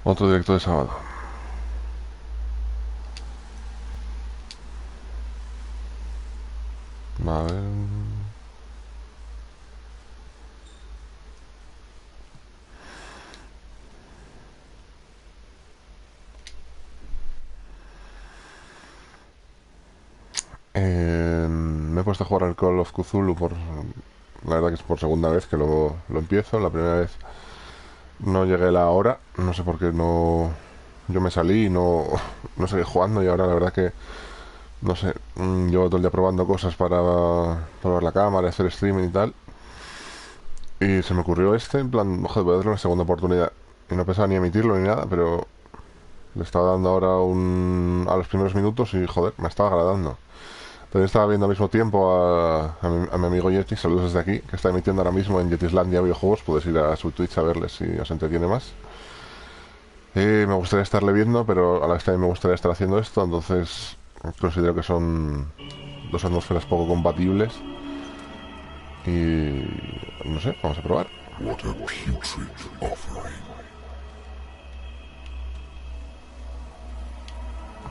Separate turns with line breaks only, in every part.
Otro directo de sábado. A ver... me he puesto a jugar al Call of Cthulhu por... La verdad que es por segunda vez que lo empiezo. La primera vez no llegué a la hora. No sé por qué no... Yo me salí y no seguí jugando. Y ahora la verdad que... No sé. Llevo todo el día probando cosas para probar la cámara, hacer streaming y tal. Y se me ocurrió en plan... Joder, voy a darle una segunda oportunidad. Y no pensaba ni emitirlo ni nada, pero... Le estaba dando ahora a los primeros minutos y joder, me estaba agradando. También estaba viendo al mismo tiempo a mi amigo Yeti, saludos desde aquí, que está emitiendo ahora mismo en Yetislandia videojuegos. Puedes ir a su Twitch a verle si os entretiene más. Me gustaría estarle viendo, pero a la vez también me gustaría estar haciendo esto, entonces considero que son dos atmósferas poco compatibles. Y no sé, vamos a probar. What a putrid offering.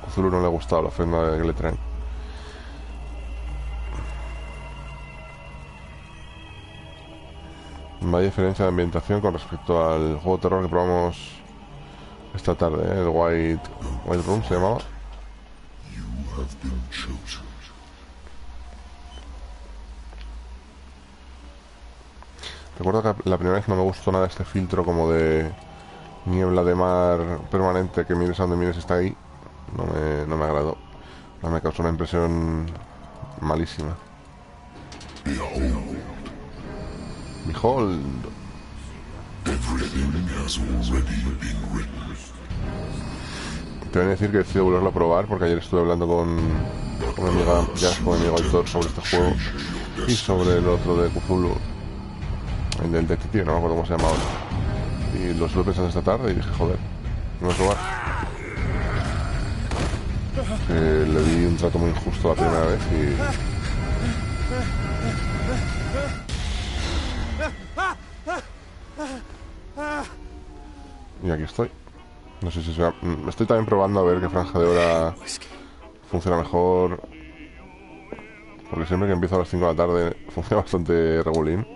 A Cthulhu no le ha gustado la ofrenda que le traen. Vaya diferencia de ambientación con respecto al juego de terror que probamos esta tarde, ¿eh? El White Room se llamaba. Recuerdo que la primera vez no me gustó nada este filtro como de niebla de mar permanente, que mires a donde mires está ahí. No me agradó. Me causó una impresión malísima. Behold. Te voy a decir que decido volverlo a probar porque ayer estuve hablando con mi amiga, con mi amigo Aitor, sobre este juego y sobre el otro de Cthulhu, el del detective, no me acuerdo cómo se llamaba. Y lo estuve pensando esta tarde y dije, joder, no es robar. Le di un trato muy injusto la primera vez y aquí estoy. No sé si sea... Estoy también probando a ver qué franja de hora funciona mejor. Porque siempre que empiezo a las 5 de la tarde funciona bastante regulín.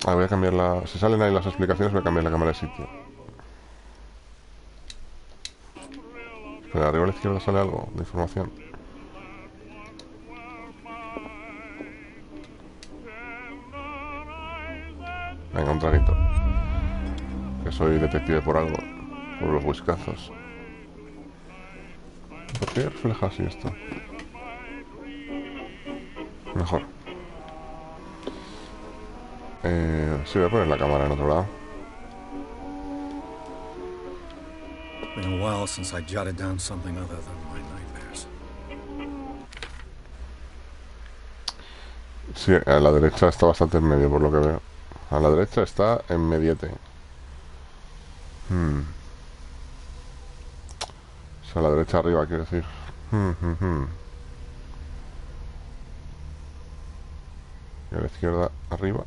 Voy a cambiar la... Si salen ahí las explicaciones voy a cambiar la cámara de sitio. Pero arriba a la izquierda sale algo de información. Venga, un traguito. Que soy detective por algo. Por los whiskazos. ¿Por qué refleja así esto? Mejor. Sí, voy a poner la cámara en otro lado.
Been a while since I jotted down something other than my nightmares.
Sí, a la derecha está bastante en medio por lo que veo. A la derecha está en mediete. O sea, a la derecha arriba, quiero decir. Y a la izquierda arriba.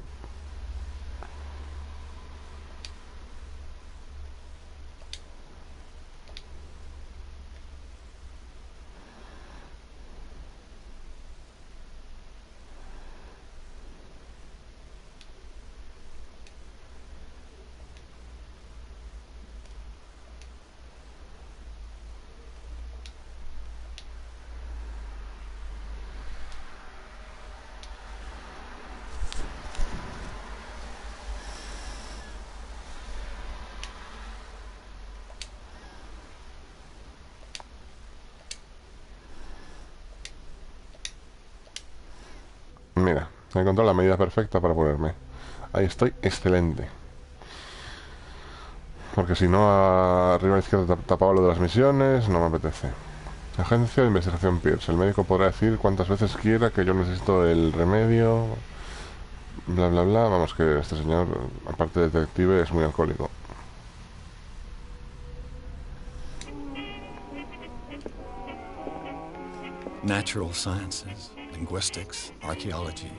Mira, he encontrado la medida perfecta para ponerme. Ahí estoy, excelente. Porque si no, arriba a la izquierda tapaba lo de las misiones, no me apetece. Agencia de Investigación Pierce. El médico podrá decir cuantas veces quiera que yo necesito el remedio. Bla, bla, bla. Vamos, que este señor, aparte de detective, es muy alcohólico.
Natural sciences, linguistics, archaeology.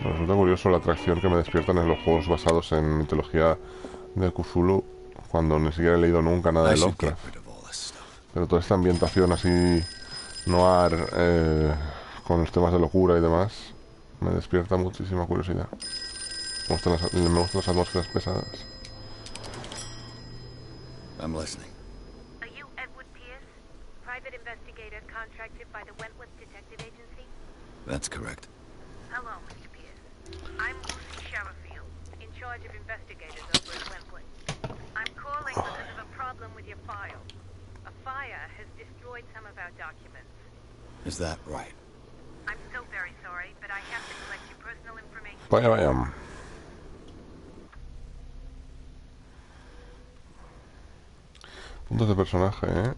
Me resulta curioso la atracción que me despiertan en los juegos basados en mitología de Cthulhu, cuando ni siquiera he leído nunca nada
I
de
should get
Lovecraft.
rid of all this stuff.
Pero toda esta ambientación así noir, con los temas de locura y demás, me despierta muchísima curiosidad. Me gustan las atmósferas pesadas.
I'm listening.
Are you Edward Pierce, private investigator contracted by the Wentworth Detective Agency?
That's correct.
Hello, Mr. Pierce. I'm Lucy Sherifield, in charge of investigators over at Wentworth. I'm calling because of a problem with your file. A fire has destroyed some of our documents.
Is that right?
I'm so very sorry, but I have to collect your personal information.
Vaya, vaya. Puntos de personaje, ¿eh?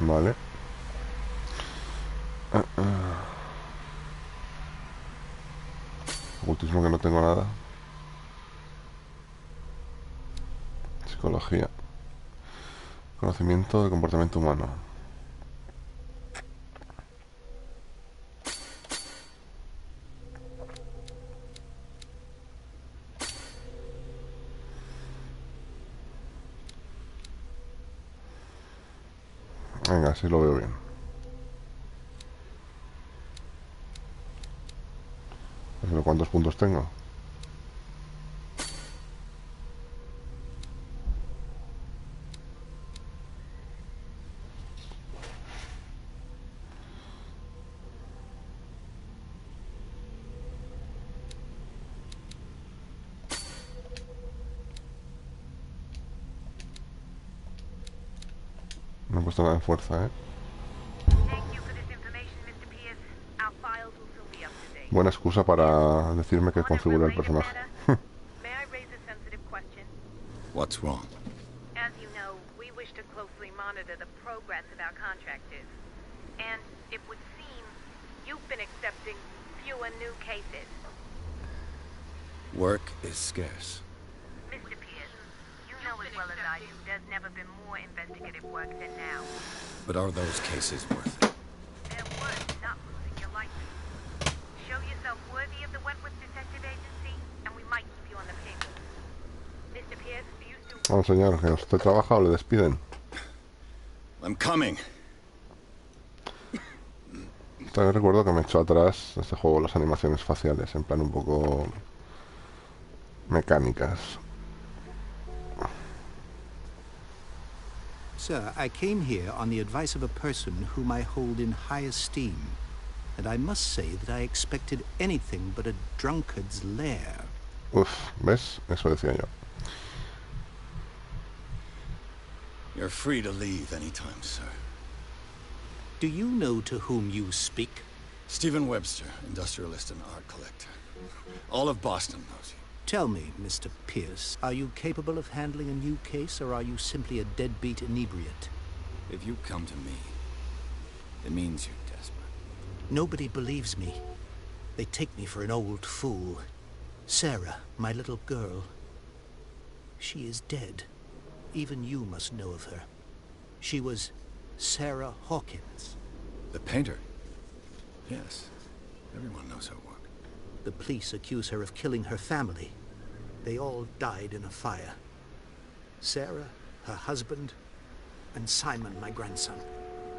Vale. Ocultismo, que no tengo nada. Psicología. Conocimiento del comportamiento humano. Venga, así lo veo bien. Pero ¿cuántos puntos tengo? No he puesto nada de fuerza, ¿eh?
Thank you for this information, Mr. Pierce. Our files will soon be up to date.
Buena excusa para decirme que
On a
configure el
related
personaje.
matter, may I raise a sensitive question?
What's wrong?
As you know, we wish to closely monitor the progress of our contractors. And it would seem you've been accepting fewer new cases.
Work is scarce.
Mr. Pierce, you know as well as I do there's never been more investigative work than now.
But are those cases worth it?
They're worth not losing your license. Show yourself worthy of the Wentworth Detective Agency, and we might keep you on the payroll. Mr. Pierce, do you still...
Vamos, señor, que usted trabaja o le despiden.
I'm coming.
También recuerdo que me echó atrás este juego las animaciones faciales, en plan un poco mecánicas.
Sir, I came here on the advice of a person whom I hold in high esteem, and I must say that I expected anything but a drunkard's lair.
Uf, ¿ves? Eso decía yo.
You're free to leave anytime, sir.
Do you know to whom you speak?
Stephen Webster, industrialist and art collector. All of Boston knows you.
Tell me, Mr. Pierce, are you capable of handling a new case, or are you simply a deadbeat inebriate?
If you come to me, it means you're desperate.
Nobody believes me. They take me for an old fool. Sarah, my little girl, she is dead. Even you must know of her. She was Sarah Hawkins.
The painter? Yes. Everyone knows her work.
The police accuse her of killing her family. They all died in a fire. Sarah, her husband, and Simon, my grandson.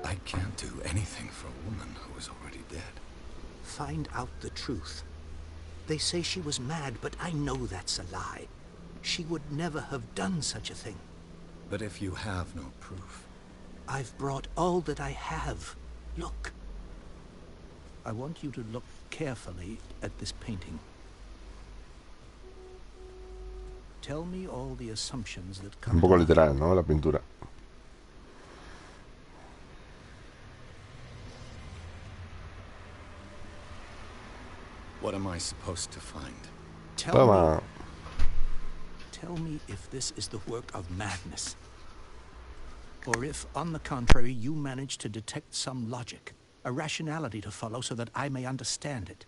I can't do anything for a woman who is already dead.
Find out the truth. They say she was mad, but I know that's a lie. She would never have done such a thing.
But if you have no proof...
I've brought all that I have. Look. I want you to look carefully at this painting. Tell me all the assumptions that come.
Un poco literal, ¿no? La pintura.
What am I supposed to find?
Toma.
Tell me if this is the work of madness. Or if, on the contrary, you manage to detect some logic, a rationality to follow so that I may understand it.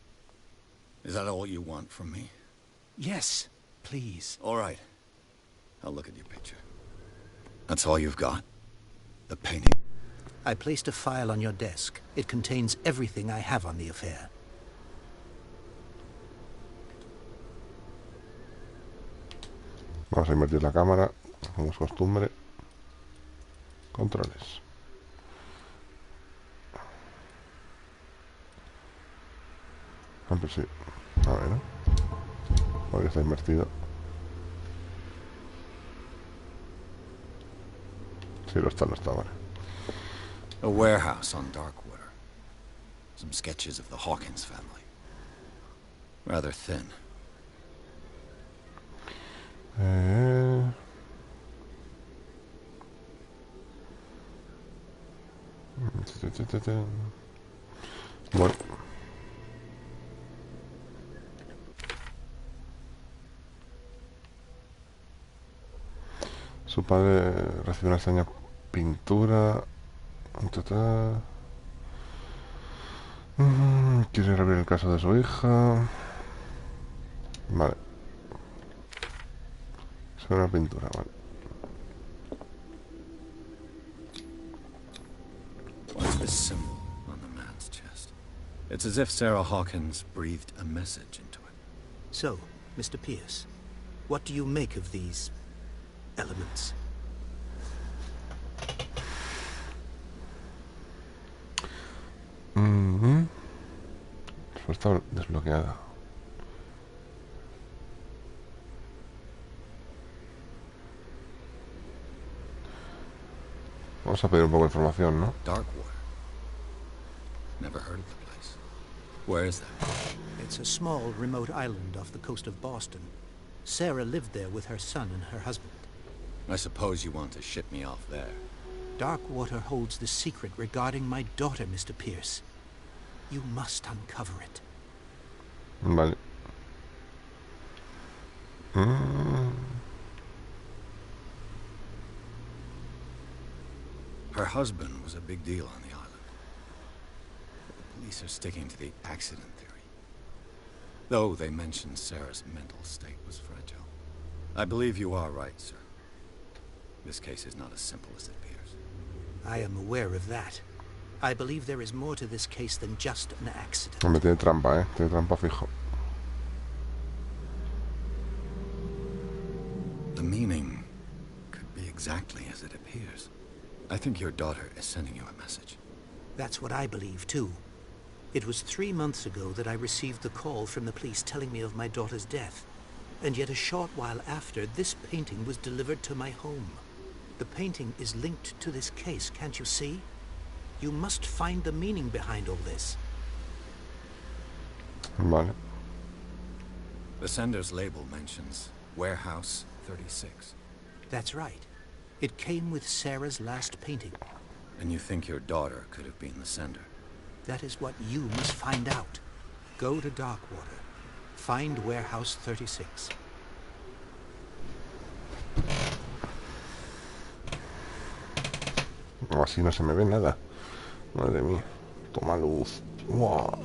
Is that all you want from me?
Yes, please.
All right. I'll look at your picture. That's all you've got? The painting?
I placed a file on your desk. It contains everything I have on the affair.
Vamos a invertir la cámara, como es costumbre. Controles. Siempre sí. A ver, ¿no? Porque está invertido. Sí, lo está, vale.
A warehouse on Darkwater. Some sketches of the Hawkins family. Rather thin.
Bueno. Su padre recibió una extraña pintura. Quiere reabrir el caso de su hija. Vale. Es una pintura, vale.
What's this symbol on the man's chest? It's as if Sarah Hawkins breathed a message into it.
So, Mr. Pierce, what do you make of these elements?
Está desbloqueada. Vamos a pedir un poco de información, ¿no?
Darkwater. Never heard of the place. Where is that?
It's a small, remote island off the coast of Boston. Sarah lived there with her son and her husband.
I suppose you want to ship me off there.
Darkwater holds the secret regarding my daughter, Mr. Pierce. You must uncover it.
Vale.
Her husband was a big deal on the island. But the police are sticking to the accident theory. Though they mentioned Sarah's mental state was fragile. I believe you are right, sir. This case is not as simple as it appears.
I am aware of that. I believe there is more to this case than just an accident.
Hombre, tiene trampa, tiene trampa fijo.
The meaning could be exactly as it appears. I think your daughter is sending you a message.
That's what I believe, too. It was 3 months ago that I received the call from the police telling me of my daughter's death. And yet a short while after, this painting was delivered to my home. The painting is linked to this case, can't you see? You must find the meaning behind all this.
Vale.
The sender's label mentions Warehouse 36.
That's right. It came with Sarah's last painting.
And you think your daughter could have been the sender?
That is what you must find out. Go to Darkwater. Find Warehouse 36.
Así no se me ve nada. Madre mía. Toma luz. Wow.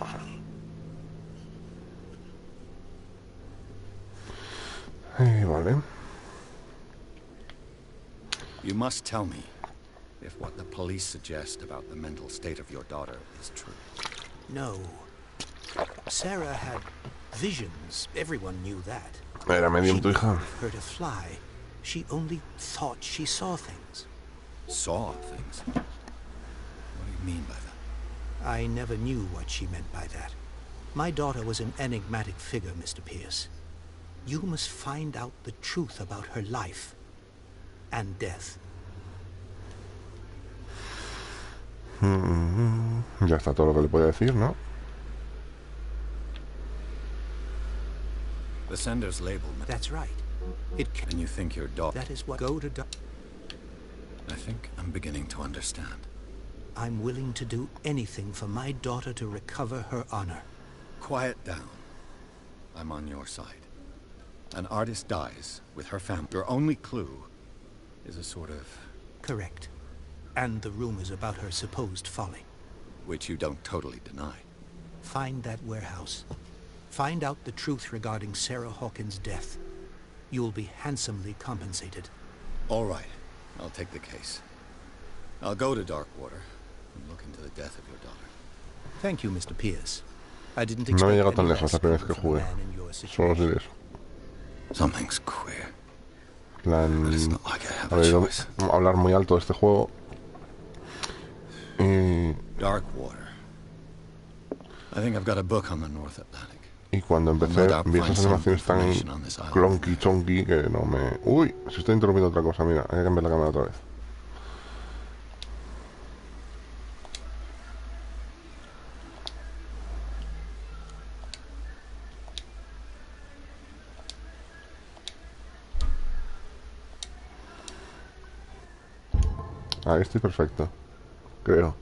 Vale.
You must tell me if what the police suggest about the mental state of your daughter is true.
No. Sarah had visions. Everyone knew that.
Era medium tu hija.
Her to fly. She only thought she saw things.
Saw things? What do you mean by that?
I never knew what she meant by that. My daughter was an enigmatic figure, Mr. Pierce. You must find out the truth about her life and death.
Ya está todo lo que le puedo decir, ¿no?
The sender's label.
That's right. It can.
And you think your daughter...
That is what... Go to...
I think I'm beginning to understand.
I'm willing to do anything for my daughter to recover her honor.
Quiet down. I'm on your side. An artist dies with her family. Your only clue is a sort of...
Correct. And the rumors about her supposed folly.
which you don't totally deny.
Find that warehouse. Find out the truth regarding Sarah Hawkins' death. You'll be handsomely compensated.
All right. I'll take the case. I'll go to Darkwater and look into the death of your daughter.
Thank you, Mr. Pierce. I didn't
No
expect
he llegado tan
any
lejos
less
la primera vez que
from a
jugué.
man in your
Solo
situation.
diré eso.
Something's queer.
Plan,
But it's not like I have
he
a
oído
choice.
hablar muy alto de este juego.
Darkwater. I think I've got a book on the North Atlantic.
Y cuando empecé vi esas animaciones tan clonky chonky que no me... Uy, se está interrumpiendo otra cosa, mira, hay que cambiar la cámara otra vez. Ahí estoy perfecto, creo.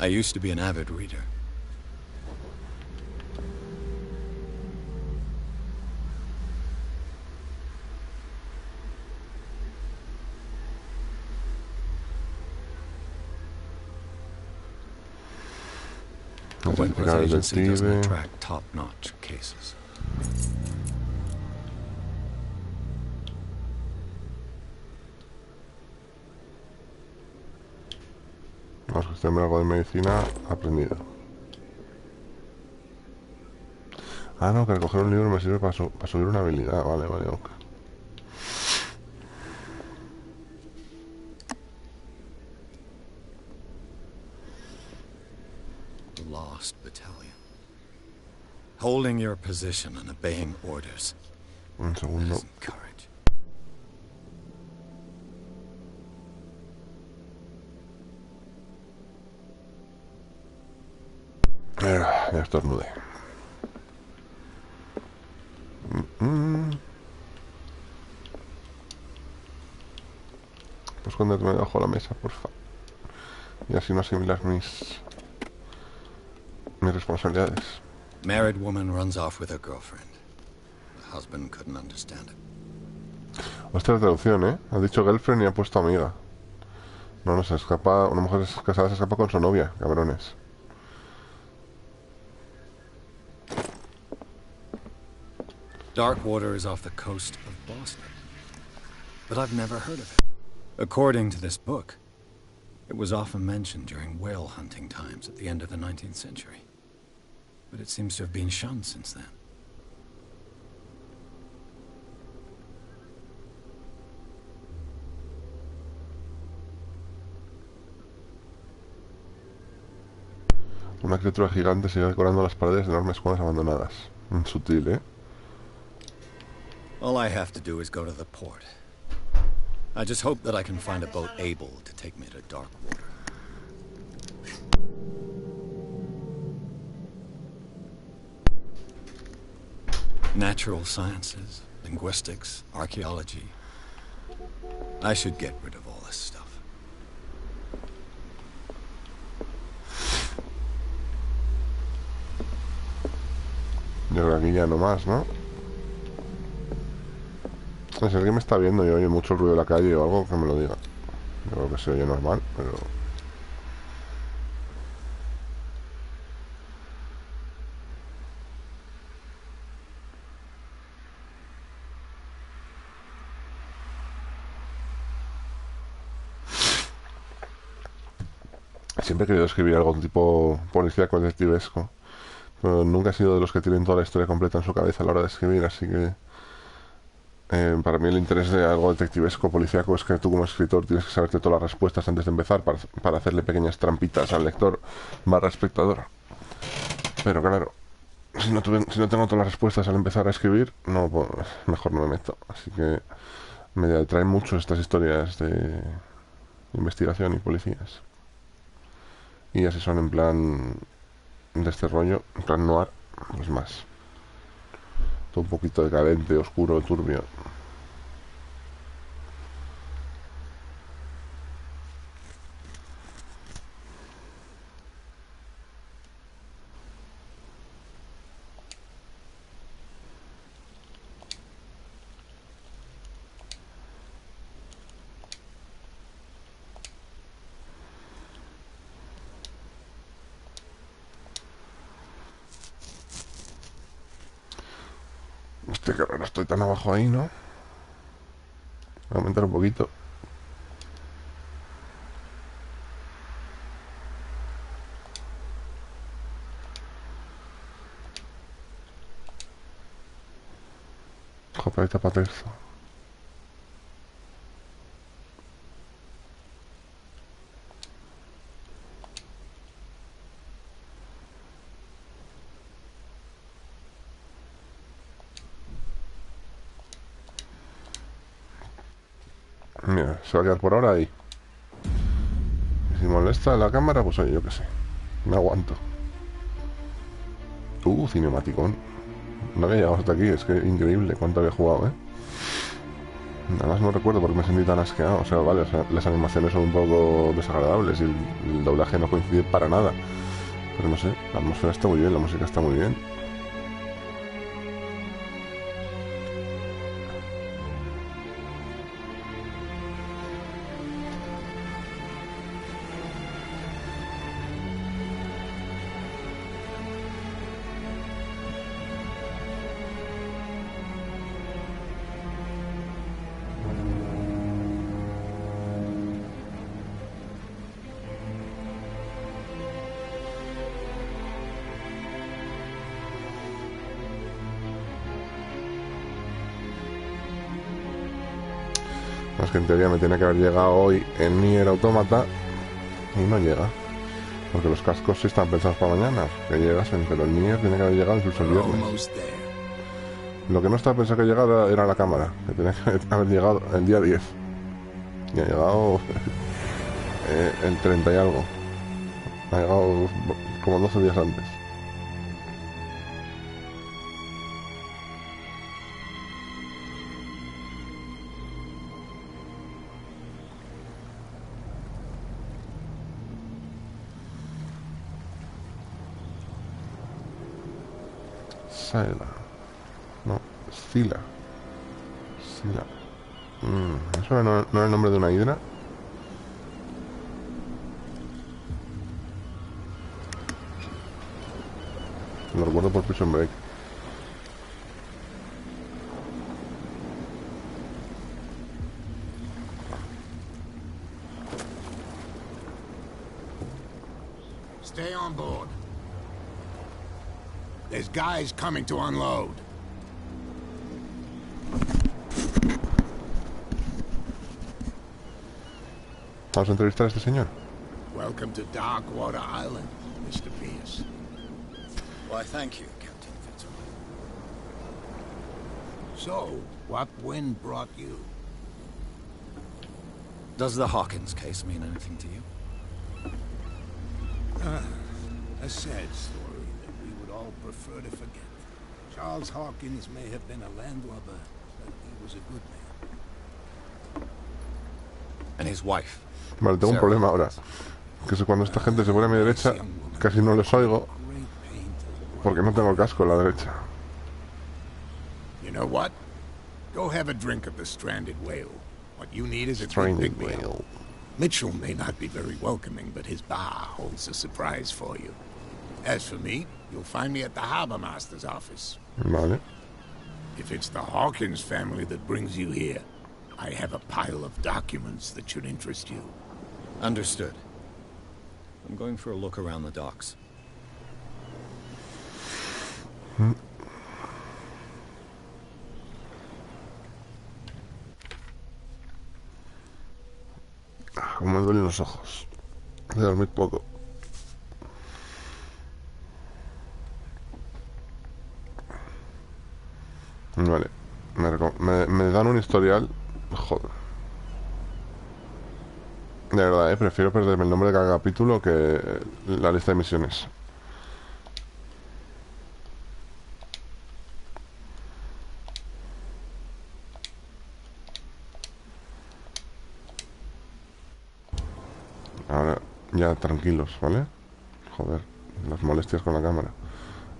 I used to be an avid reader. A Wentworth agency doesn't attract top-notch cases.
Vamos a hacerme algo de medicina aprendido. Ah, no, que recoger un libro me sirve para subir una habilidad. Vale, vale, ok.
The Lost Battalion. Holding your position and obeying orders.
Un
That
segundo.
isn't courage.
Ya estornudé. Pues escóndete debajo de la mesa, porfa. Y así no asimilas mis responsabilidades.
Married woman runs off with her girlfriend. The husband couldn't understand it.
Hostia, la traducción, ¿eh? Ha dicho girlfriend y ha puesto amiga. No, no se escapa. Una mujer casada se escapa con su novia, cabrones.
Darkwater is off the coast of Boston. But I've never heard of it. According to this book, it was often mentioned during whale hunting times at the end of the 19th century. But it seems to have been shunned since then.
Una criatura gigante sigue decorando las paredes de enormes cuevas abandonadas. Sutil, ¿eh?
All I have to do is go to the port. I just hope that I can find a boat able to take me to Darkwater. Natural sciences, linguistics, archaeology. I should get rid of all this stuff.
Yo creo que aquí ya no más, ¿no? Si alguien me está viendo y oye mucho el ruido de la calle o algo, que me lo diga. Yo creo que se oye normal, pero... Siempre he querido escribir algo tipo policíaco detectivesco, pero nunca he sido de los que tienen toda la historia completa en su cabeza a la hora de escribir, así que... para mí el interés de algo detectivesco, policíaco, es que tú como escritor tienes que saberte todas las respuestas antes de empezar para hacerle pequeñas trampitas al lector barra espectador. Pero claro, si no tengo todas las respuestas al empezar a escribir, no, pues, mejor no me meto. Así que me atraen mucho estas historias de investigación y policías. Y así son en plan de este rollo, en plan noir, pues más. Todo un poquito decadente, oscuro, turbio. Hostia, que raro, estoy tan abajo ahí, ¿no? Voy a aumentar un poquito. Joder, ahí para terzo. Mira, se va a quedar por ahora ahí. Y si molesta la cámara, pues oye, yo qué sé. Me aguanto. Cinematicón. No había llegado hasta aquí, es que increíble cuánto había jugado, ¿eh? Nada más no recuerdo porque me sentí tan asqueado. O sea, vale, o sea, las animaciones son un poco desagradables y el doblaje no coincide para nada. Pero no sé, la atmósfera está muy bien, la música está muy bien. Es que en teoría me tiene que haber llegado hoy en Nier Automata y no llega. Porque los cascos sí están pensados para mañana, que llegasen, pero el Nier tiene que haber llegado incluso el viernes. Lo que no estaba pensado que llegara era la cámara, que tenía que haber llegado el día 10. Y ha llegado el 30 y algo. Ha llegado como 12 días antes. Saela. No, Sila. Sila. ¿Eso no era el nombre de una hidra? Lo recuerdo por Prison Break.
Stay on board. There's guys coming to unload.
Vamos a entrevistar a este señor.
Welcome to Darkwater Island, Mr. Pierce.
Why, thank you, Captain Fitzroy.
So, what wind brought you?
Does the Hawkins case mean anything to you?
A sad story that we would all prefer to forget. Charles Hawkins may have been a landlubber, but he was a good man.
And his wife?
Vale, tengo un problema ahora. Que es cuando esta gente se pone a mi derecha, casi no les oigo porque no tengo el casco a la derecha.
You know what? Go have a drink of the stranded whale. What you need is a
Stranded
big whale.
whale.
Mitchell may not be very welcoming, but his bar holds a surprise for you. As for me, you'll find me at the harbor master's office.
Vale.
If it's the Hawkins family that brings you here, I have a pile of documents that should interest you.
Understood. I'm going for a look around the docks.
Como me duelen los ojos. Voy a dormir poco. Vale. Me dan un historial. Joder. De verdad, prefiero perderme el nombre de cada capítulo que la lista de misiones. Ahora ya tranquilos, ¿vale? Joder, las molestias con la cámara.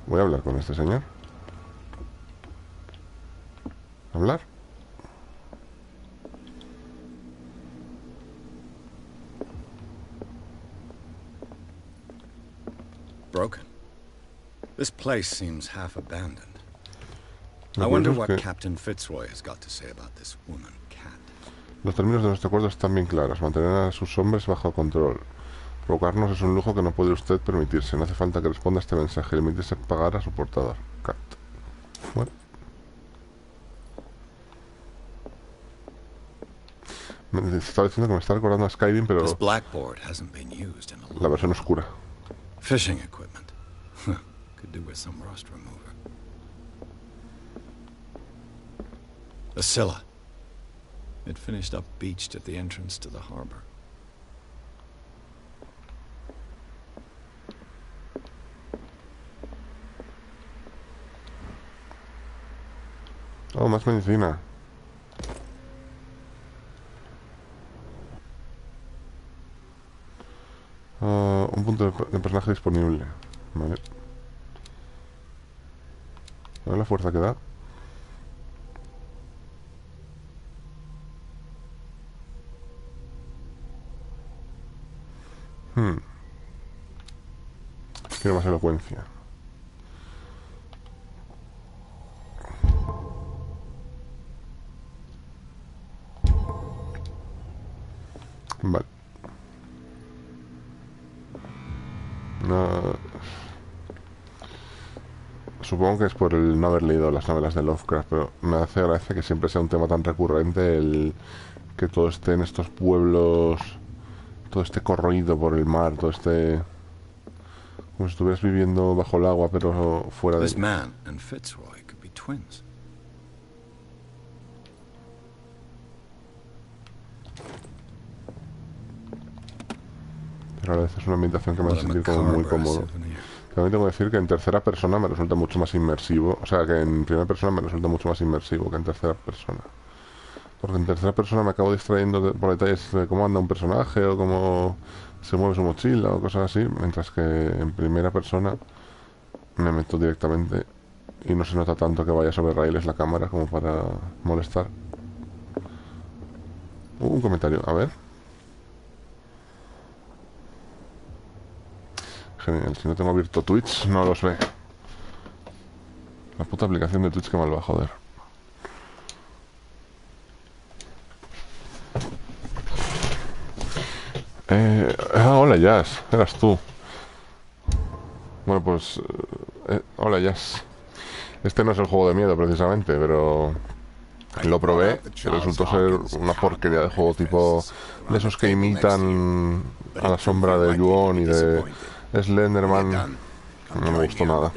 Voy a hablar con este señor. ¿Hablar?
Broken. This place seems half abandoned. I
Lo
wonder
curioso
what
es que
Captain Fitzroy has got to say about this woman, Cat.
los términos de nuestro acuerdo están bien claros. Mantener a sus hombres bajo control. Provocarnos es un lujo que no puede usted permitirse. No hace falta que responda a este mensaje. Limítese a pagar a su portador. Cat. Bueno. Me estaba diciendo que me está recordando a Skyrim,
This
pero
blackboard hasn't been used in a
la
long
versión
while.
oscura.
Fishing equipment. Could do with some rust remover. A Scylla. It finished up beached at the entrance to the harbor.
Oh, más medicina. Un punto de personaje disponible. Vale. A ver la fuerza que da. Quiero más elocuencia. Vale. No. Supongo que es por el no haber leído las novelas de Lovecraft, pero me hace gracia que siempre sea un tema tan recurrente el que todo esté en estos pueblos, todo esté corroído por el mar, todo esté como si estuvieras viviendo bajo el agua, pero fuera de
This
ella.
man and Fitzroy could be twins.
Pero a la vez es una ambientación que me
What
hace
a
sentir como muy
macabre
cómodo.
souvenir.
También tengo que decir que en tercera persona me resulta mucho más inmersivo. O sea, que en primera persona me resulta mucho más inmersivo que en tercera persona. Porque en tercera persona me acabo distrayendo por detalles de cómo anda un personaje o cómo se mueve su mochila o cosas así. Mientras que en primera persona me meto directamente y no se nota tanto que vaya sobre raíles la cámara como para molestar. Un comentario, a ver. Genial, si no tengo abierto Twitch no los ve. La puta aplicación de Twitch que mal va a joder. Hola Jazz, eras tú. Bueno, pues... hola Jazz. Este no es el juego de miedo precisamente, pero... Lo probé y resultó ser una porquería de juego tipo... De esos que imitan a la sombra de E01 y de Slenderman. No me gustó nada.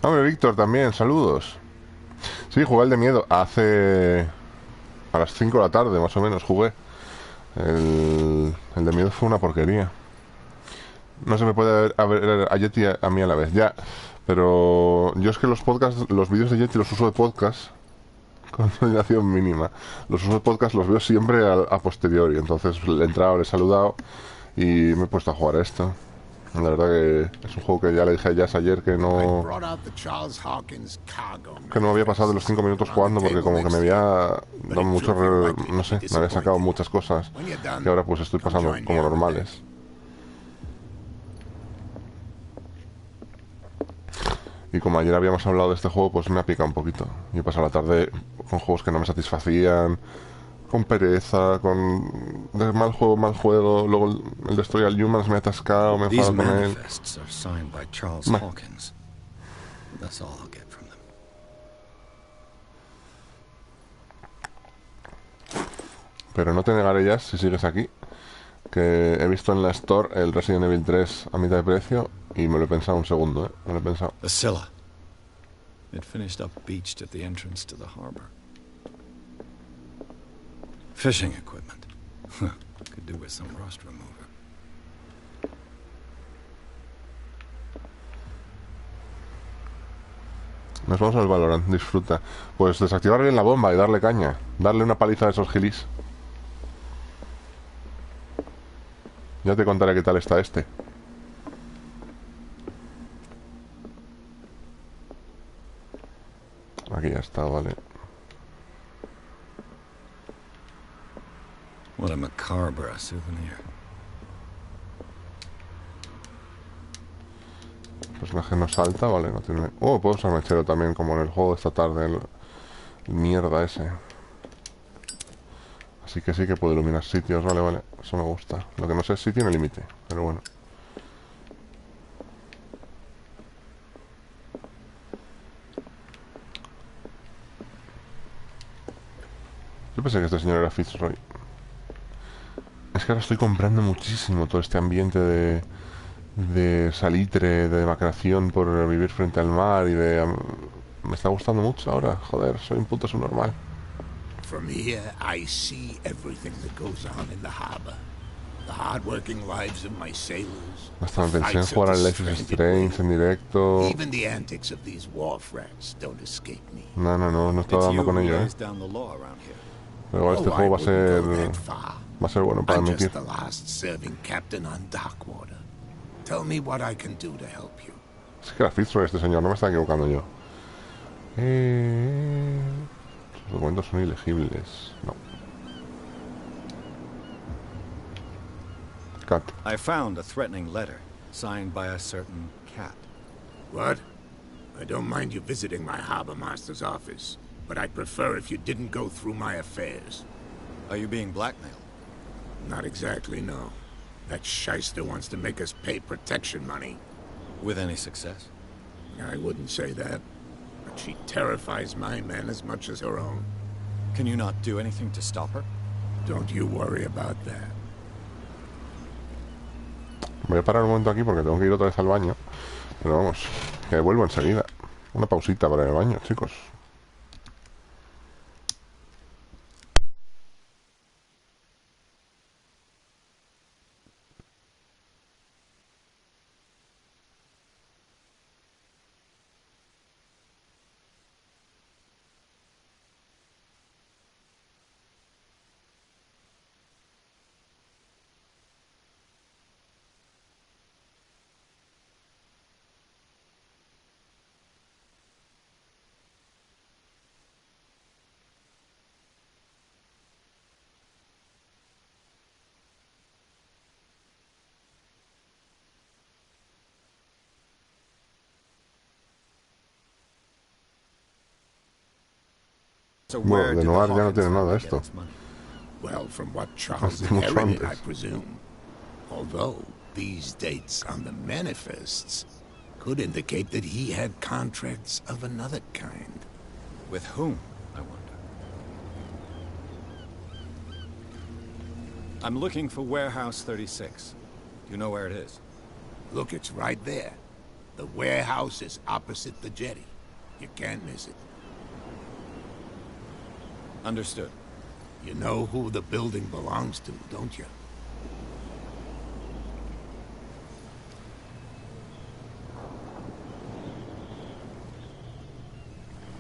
Hombre, Víctor, también, saludos. Sí, jugué el de miedo hace... A las 5 de la tarde, más o menos, jugué. El de miedo fue una porquería. No se me puede ver a Yeti a mí a la vez, ya. Pero yo es que los podcasts, los vídeos de Yeti los uso de podcast con coordinación mínima. Los uso de podcast los veo siempre a posteriori. Entonces le he entrado, le he saludado y me he puesto a jugar a esto. La verdad que es un juego que ya le dije a Jazz ayer que no había pasado de los 5 minutos jugando porque como que me había dado mucho, no sé, me había sacado muchas cosas que ahora pues estoy pasando como normales. Y como ayer habíamos hablado de este juego, pues me ha picado un poquito. Y he pasado la tarde con juegos que no me satisfacían, con pereza, con de mal juego. Luego el Destroy All Humans me ha atascado, me he
These
enfadado con él.
manifests are signed by Charles
Ma-
Hawkins. That's all I'll get from them.
Pero no te negaré ya, si sigues aquí, que he visto en la Store el Resident Evil 3 a mitad de precio y me lo he pensado un segundo, me lo he pensado.
A Scylla. It finished up beached at the entrance to the harbor. Fishing equipment. Could do with some rust remover.
Nos vamos al Valorant, disfruta. Pues desactivar bien la bomba y darle caña. Darle una paliza a esos gilis. Ya te contaré qué tal está este. Aquí ya está, vale.
What a macabre souvenir.
Pues personaje no salta, vale, no tiene... Oh, puedo usar mechero también, como en el juego de esta tarde, el mierda ese. Así que sí que puedo iluminar sitios, vale, vale. Eso me gusta. Lo que no sé es si tiene límite, pero bueno. Yo pensé que este señor era Fitzroy. Es que ahora estoy comprando muchísimo todo este ambiente de salitre, de demacración por vivir frente al mar y de... me está gustando mucho ahora. Joder, soy un puto subnormal.
From here, I see everything that goes on in the harbor. The hard-working lives of my sailors.
Hasta
The
me pensé en
fights of
jugar
the
al Life is
stranded
Strange en
whale.
directo.
Even the antics of these wharf rats don't escape me.
No estaba
It's
dando
you
con
who
ello,
lays down the law around here.
Pero igual este
Oh, I
juego va a
wouldn't
ser...
go that far.
va a ser bueno para
I'm
admitir.
just the last serving captain on Darkwater. Tell me what I can do to help you.
Es que era Fitzroy este señor, no me estaba equivocando yo. Los documentos son ilegibles. No. Cat.
I found a threatening letter, signed by a certain cat.
What? I don't mind you visiting my harbor master's office, but I'd prefer if you didn't go through my affairs.
Are you being blackmailed?
Not exactly, no. That shyster wants to make us pay protection money.
With any success?
I wouldn't say that, but she terrifies my men as much as her own.
Can you not do anything to stop her?
Don't you worry about that.
Voy a parar un momento aquí porque tengo que ir otra vez al baño. Pero vamos, que vuelvo enseguida. Una pausita para el baño, chicos.
So
Bueno,
where
de
did the
Noir ya no
Hawkins
tiene nada
family
esto.
get its money?
Well, from what Charles
Hace mucho
inherited, I
antes.
presume. Although, these dates on the manifests could indicate that he had contracts of another kind.
With whom, I wonder? I'm looking for Warehouse 36. Do you know where it is?
Look, it's right there. The warehouse is opposite the jetty. You can't miss it.
Understood.
You know who the building belongs to, don't you?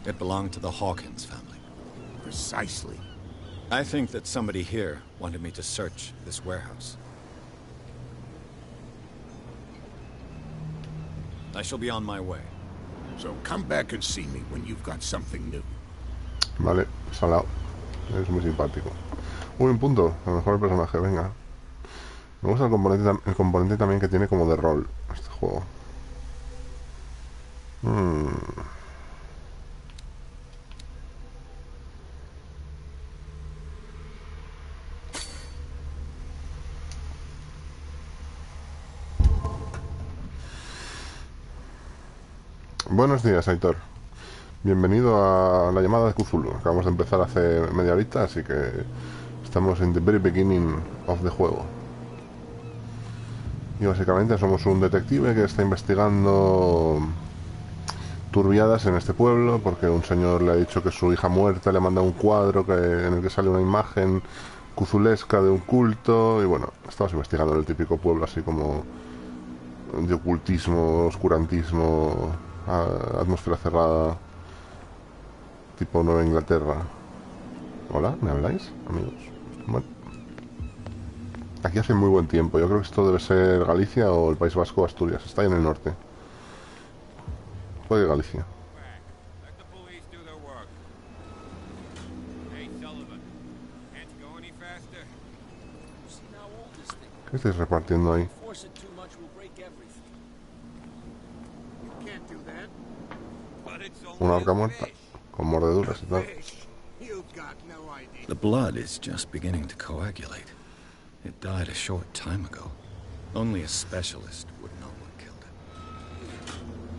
It belonged to the Hawkins family.
Precisely.
I think that somebody here wanted me to search this warehouse. I shall be on my way.
So come back and see me when you've got something new.
Vale, salado. Es muy simpático. Uy, un punto. A lo mejor el personaje, venga. Me gusta el componente también que tiene como de rol este juego. Buenos días, Aitor. Bienvenido a la llamada de Cthulhu. Acabamos de empezar hace media horita, así que estamos en the very beginning of the juego. Y básicamente somos un detective que está investigando turbiadas en este pueblo porque un señor le ha dicho que su hija muerta le manda un cuadro en el que sale una imagen cthulesca de un culto. Y bueno, estamos investigando en el típico pueblo así como de ocultismo, oscurantismo, atmósfera cerrada, tipo Nueva Inglaterra. Hola, ¿me habláis, amigos? Bueno, aquí hace muy buen tiempo. Yo creo que esto debe ser Galicia o el País Vasco o Asturias. Está ahí en el norte. Puede Galicia. ¿Qué estáis repartiendo ahí?
can't do that. But it's
Una
only
orca
a
muerta,
fish.
con mordeduras y tal.
Fish. You've got no idea.
The blood is just beginning to coagulate. It died a short time ago. Only a specialist would know what killed it.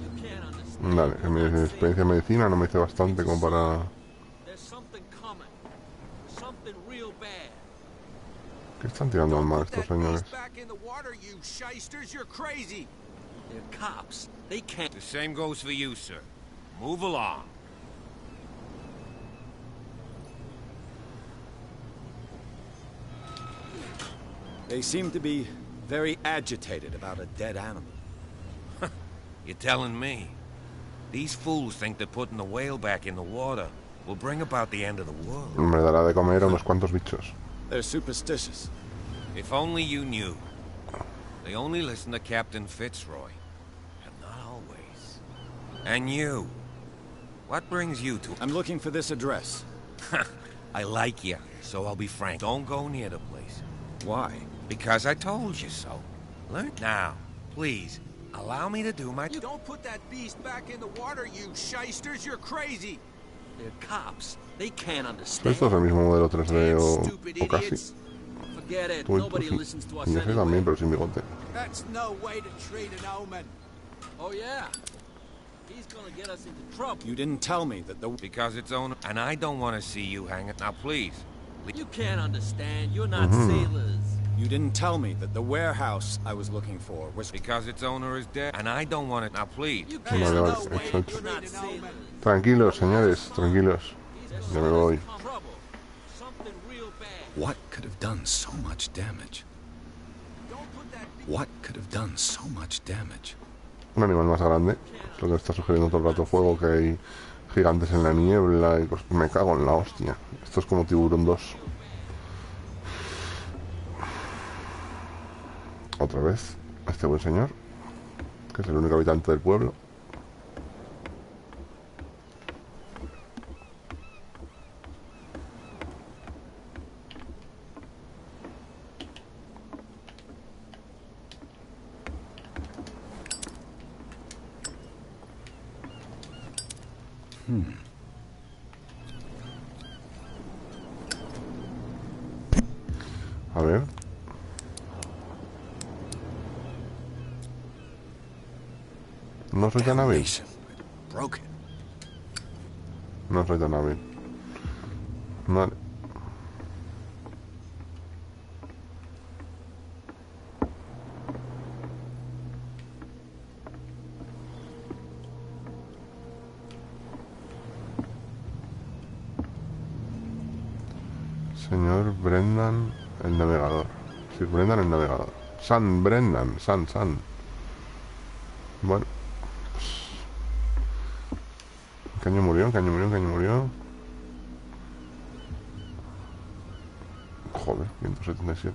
You can't understand.
Vale, en mi experiencia de medicina no me hice bastante como para...
There's something coming. Something real bad.
¿Qué están tirando al mar
Put
estos
that
señores?
beast back in the water, you shysters. You're crazy.
They're cops. They can't.
The same goes for you, sir. Move along.
They seem to be very agitated about a dead animal.
You're telling me? These fools think that putting the whale back in the water will bring about the end of the world.
Me dará de comer a unos cuantos bichos.
They're superstitious.
If only you knew. They only listen to Captain Fitzroy. And not always. And you. What brings you to...
I'm looking for this address.
I like you, so I'll be frank. Don't go near the place.
Why?
Because I told you so. Learn now. Please, allow me to do my...
You don't put that beast back in the water, you shysters. You're crazy.
They're cops. They can't
Pero
understand.
esto es el mismo modelo 3D
Stupid
o casi.
idiots.
Forget it.
Tú
Nobody
sí.
listens to us
Yo sé
anyway.
también, pero sin bigote.
That's no way to treat an omen.
Oh yeah. He's gonna get us into trouble.
You didn't tell me that the...
Because it's owner... And I don't want to see you hanging... Now, please.
You can't understand. You're not sailors.
You didn't tell me that the warehouse I was looking for was...
Because its owner is dead. And I don't want it... Now, please.
You
Vale,
can't.
vale,
No way
hecho,
to
hecho.
You're not
treat an omen.
sailors.
Tranquilos, señores, tranquilos. Ya me voy.
Trouble. Something real bad.
What could have done so much damage?
Don't put that beast...
What could have done so much damage?
Un animal más grande. Es lo que me está sugiriendo todo el rato juego, que hay gigantes en la niebla y cosas. Me cago en la hostia. Esto es como Tiburón 2. Otra vez, a este buen señor, que es el único habitante del pueblo. A ver. No soy tan hábil.
Broken.
No soy tan hábil. Vale. Señor Brendan, el navegador. Sir Brendan, el navegador. San Brendan, San. Bueno. ¿En qué año murió? ¿En qué año murió? Joder, 177.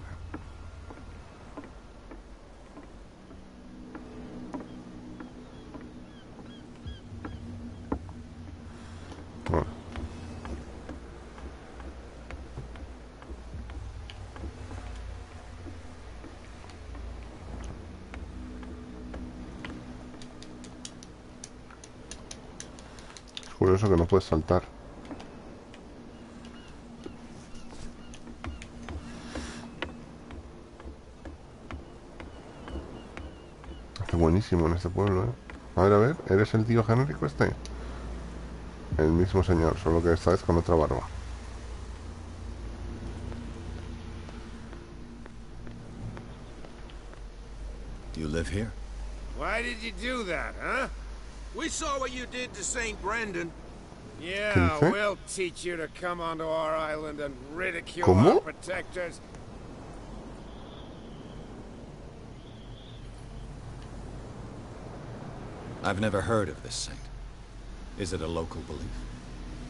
Bueno. Es curioso que no puedes saltar. Hace buenísimo en este pueblo, ¿eh? A ver, ¿eres el tío genérico este? El mismo señor, solo que esta vez con otra barba.
You live here?
Why did you do that, huh? We saw what you did to St. Brendan. Yeah,
¿Qué dice?
we'll teach you to come onto our island and ridicule
¿Cómo?
our protectors.
I've never heard of this saint. Is it a local belief?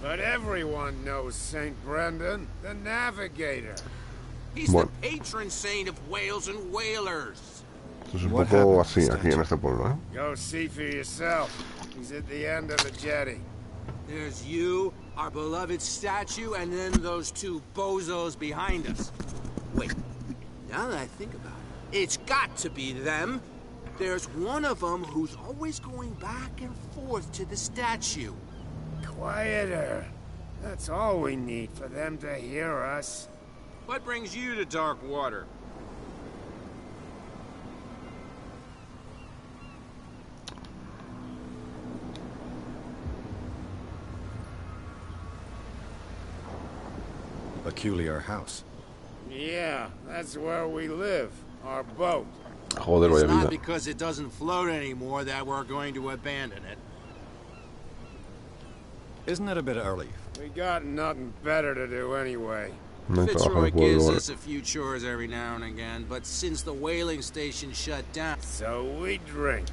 But everyone knows St. Brendan, the navigator. He's
Bueno.
the patron saint of whales and whalers.
Esto es un
What
poco
happened to
así
the
aquí en
statue?
este pueblo, ¿eh?
Go see for yourself. He's at the end of the jetty.
There's you, our beloved statue, and then those two bozos behind us. Wait, now that I think about it, it's got to be them. There's one of them who's always going back and forth to the statue.
Quieter. That's all we need for them to hear us.
What brings you to dark water?
Peculiar house.
Yeah, that's where we live. Our boat.
Joder,
It's
vaya
not
vida.
because it doesn't float anymore that we're going to abandon it.
Isn't it a bit early?
We got nothing better to do anyway.
No hay trabajo en
Fitzroy
el pueblo.
gives
Vale.
us a few chores every now and again, but since the whaling station shut down...
So we drink.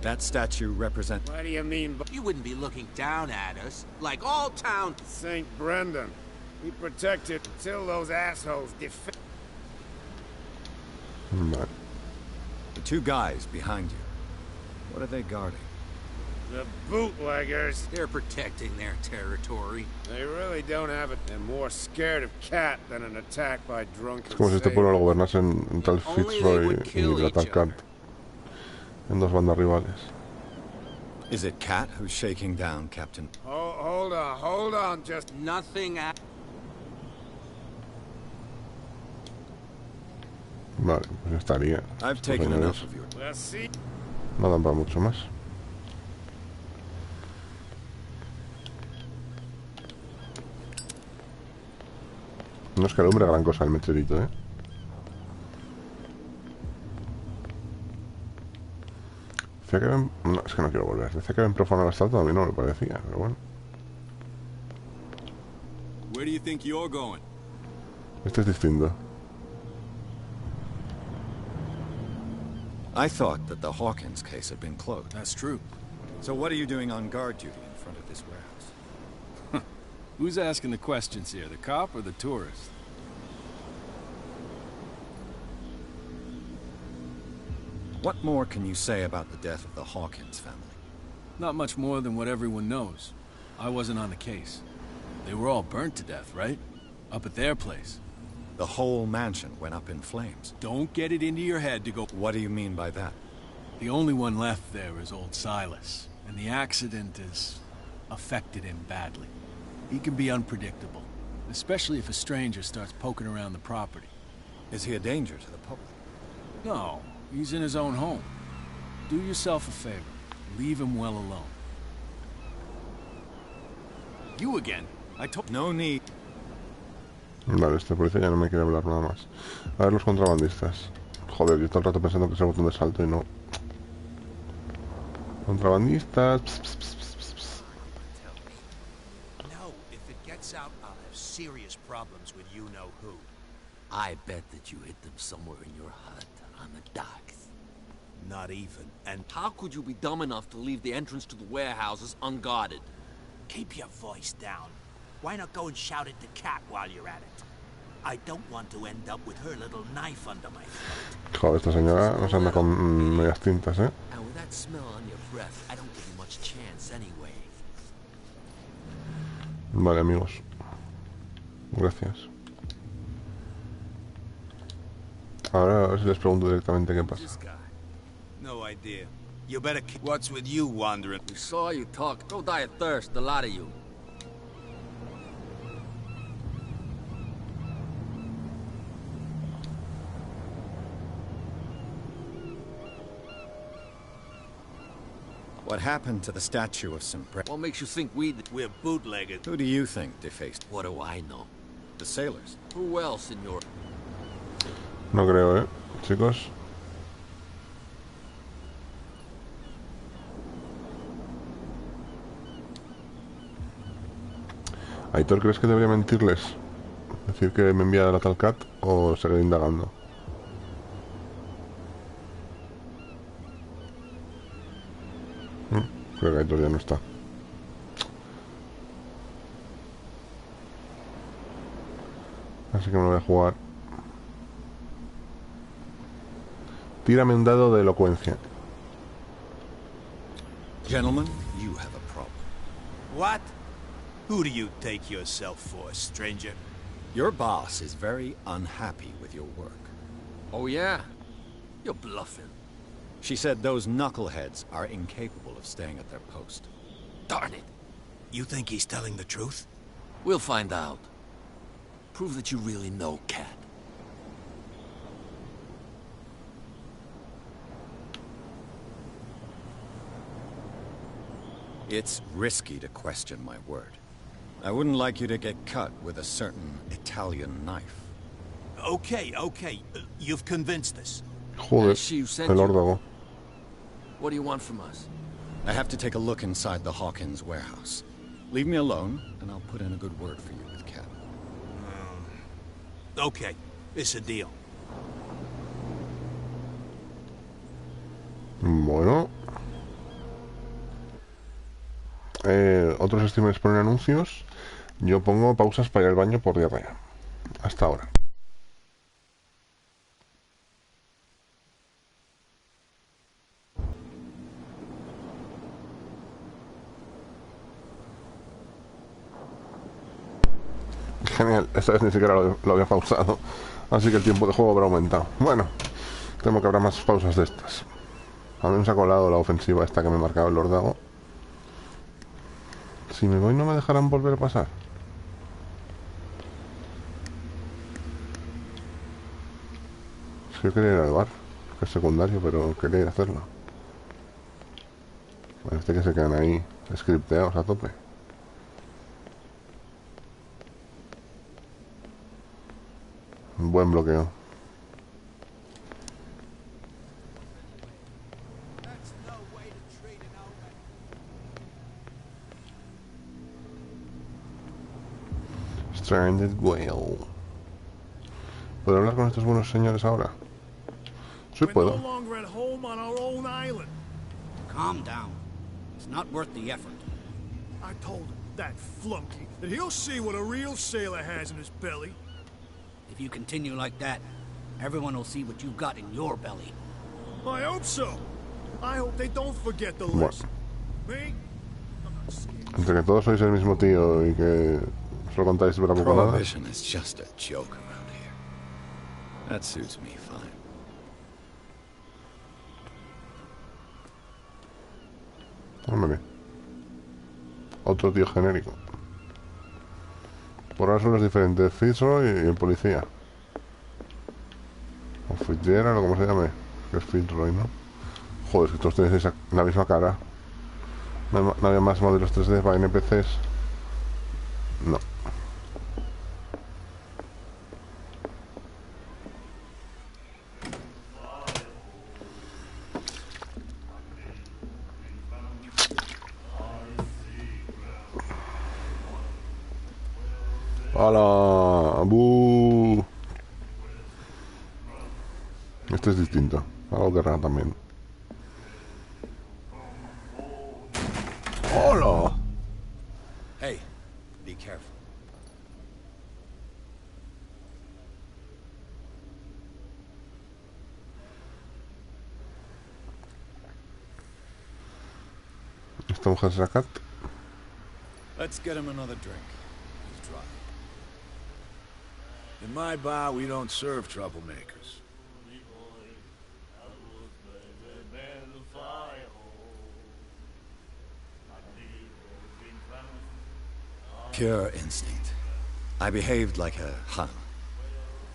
That statue represents...
What do you mean by
You wouldn't be looking down at us, like all town...
St. Brendan? We protect it until those assholes defend.
Vale.
The two guys behind you. What are they guarding?
The bootleggers.
They're protecting their territory.
They really don't have it. They're more scared of Cat than an attack by drunken
Es como si este pueblo lo
sailors.
gobernasen un tal Fitzroy y Gratan Kant en dos bandas rivales.
Is it Cat who's shaking down Captain?
Hold on, just...
Nothing...
Vale, pues ya estaría.
I've
Los
taken
señores
enough of you.
Let's see.
no dan para mucho más. No es que alumbre gran cosa el meteorito, ¿eh? Decía que ven... No, es que no quiero volver. Decía que ven profanar la estatua, a mí no me parecía, pero bueno.
Where do you think you're going?
Este es distinto.
I thought that the Hawkins case had been closed.
That's true.
So what are you doing on guard duty in front of this warehouse?
Who's asking the questions here, the cop or the tourist?
What more can you say about the death of the Hawkins family?
Not much more than what everyone knows. I wasn't on the case. They were all burnt to death, right? Up at their place.
The whole mansion went up in flames.
Don't get it into your head to go...
What do you mean by that?
The only one left there is old Silas, and the accident has affected him badly. He can be unpredictable, especially if a stranger starts poking around the property.
Is he a danger to the public?
No, he's in his own home. Do yourself a favor. Leave him well alone. You again. I told...
No need.
Vale, este policía ya no me quiere hablar nada más. A ver los contrabandistas. Joder, yo todo el rato pensando que es el botón de salto y no. Contrabandistas. Pss, pss, pss, pss, pss.
No, if it gets out, I'll have serious problems with you-know-who.
I bet that you hid them somewhere in your hut on the docks.
Not even. And
How could you be dumb enough to leave the entrance to the warehouses unguarded?
keep your voice down. Why not go and shout at the cat while you're at it? I don't want to end up with her little knife under my throat.
Joder, esta señora no se anda con medias tintas, ¿eh?
And with that smell on your breath, I don't give you much chance anyway.
Vale, amigos. Gracias. Ahora a ver si les pregunto directamente qué pasa.
This guy. No idea. You better keep... What's with you, wandering?
We saw you talk. Go die of thirst, the lot of you.
What happened to the statue of St.
What makes you think
We're bootleggers.
Who do you think defaced?
What do I know?
The sailors.
Who else, senor?
No creo, ¿eh? Chicos. Aitor, ¿crees que debería mentirles? ¿Decir que me envía la tal Cat o seguir indagando? Creo que Aitor ya no está. Así que me lo voy a jugar. Tírame un dado de elocuencia.
Gentlemen, you have a problem.
What? Who do you take yourself for, stranger?
Your boss is very unhappy with your work.
Oh, yeah? You're bluffing.
She said those knuckleheads are incapable of staying at their post.
Darn it.
You think he's telling the truth?
We'll find out. Prove that you really know Cat.
It's risky to question my word. I wouldn't like you to get cut with a certain Italian knife.
Okay. You've convinced us.
Joder,
She who sent
el
you.
órdago.
What do you want from us?
I have to take a look inside the Hawkins warehouse. Leave me alone, and I'll put in a good word for you with Cat.
Okay, it's a deal.
Bueno. Otros streamers ponen anuncios. Yo pongo pausas para ir al baño por diarrea. Hasta ahora. Genial, esta vez ni siquiera lo había pausado. Así que el tiempo de juego habrá aumentado. Bueno, temo que habrá más pausas de estas. Al menos ha colado la ofensiva esta que me marcaba el órdago. Si me voy no me dejarán volver a pasar. Yo quería ir al bar, que es secundario, pero quería ir a hacerlo. Parece que se quedan ahí scripteados a tope. Un buen bloqueo. Stranded Whale. ¿Puedo hablar con estos buenos señores ahora? Sí puedo.
Calm down. It's not worth the effort.
I told him, that flunky, that he'll see what a real sailor has in his belly.
If you continue like that, everyone will see what you've got in your belly.
I hope so. I hope they don't forget the
Bueno.
lesson. Me? I'm not scared.
Entre que todos sois el mismo tío y que solo contáis para poco nada.
Prohibition is just a joke around here. That suits me fine.
Hombre. Otro tío genérico. Por ahora son los diferentes. Fitzroy y el policía. O Fitzgerald o como se llame. Que es Fitzroy, ¿no? Joder, es que todos tenéis la misma cara. No había más modelos 3D para NPCs. No. ¡Hala! ¡Bú! Este es distinto. Algo que raro también. ¡Hola!
Hey, be careful.
¿Esta mujer es la Cat?
Let's get him another drink. He's dry.
In my bar, we don't serve troublemakers.
Pure instinct. I behaved like a Hun,